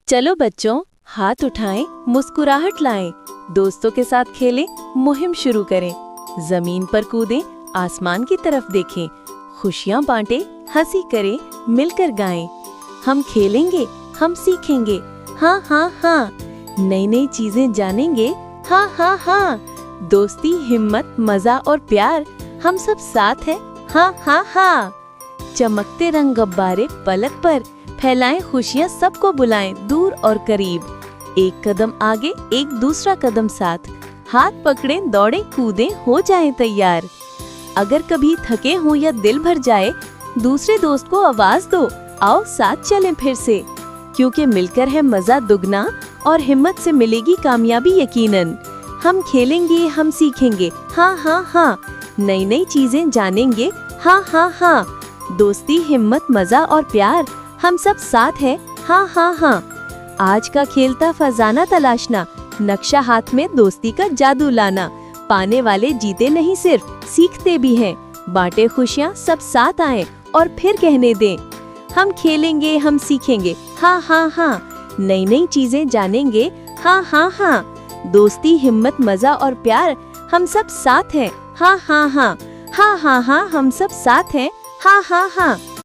चलो बच्चों, हाथ उठाएं, मुस्कुराहट लाएं, दोस्तों के साथ खेलें, मुहिम शुरू करें। जमीन पर कूदें, आसमान की तरफ देखें, खुशियां बांटें, हंसी करें, मिलकर गाएं। हम खेलेंगे, हम सीखेंगे, हाँ हाँ हाँ। नई नई चीजें जानेंगे, हाँ हाँ हाँ। दोस्ती, हिम्मत, मजा और प्यार, हम सब साथ हैं, हाँ हाँ हाँ। चमकते रंग गुब्बारे पलक पर, फैलाएं खुशियां, सबको बुलाएं दूर और करीब। एक कदम आगे, एक दूसरा कदम साथ, हाथ पकड़ें, दौड़ें, कूदें, हो जाएं तैयार। अगर कभी थके हों या दिल भर जाए, दूसरे दोस्त को आवाज दो, आओ साथ चलें फिर से। क्योंकि मिलकर है मजा दुगना और हिम्मत से मिलेगी कामयाबी यकीनन। हम खेलेंगे, हम सीखेंगे, हाँ हाँ हाँ। नई नई चीजें जानेंगे, हाँ हाँ हाँ। दोस्ती, हिम्मत, मजा और प्यार, हम सब साथ हैं, हाँ हाँ हाँ। आज का खेलता फजाना तलाशना, नक्शा हाथ में दोस्ती का जादू लाना। पाने वाले जीते नहीं सिर्फ, सीखते भी हैं। बांटे खुशियाँ, सब साथ आएं और फिर कहने दें, हम खेलेंगे, हम सीखेंगे, हाँ हाँ हाँ। नई नई चीजें जानेंगे, हाँ हाँ हाँ। दोस्ती, हिम्मत, मजा और प्यार, हम सब साथ हैं, हाँ हाँ हाँ। हाँ हाँ हाँ, हम सब साथ हैं, हाँ हाँ हाँ।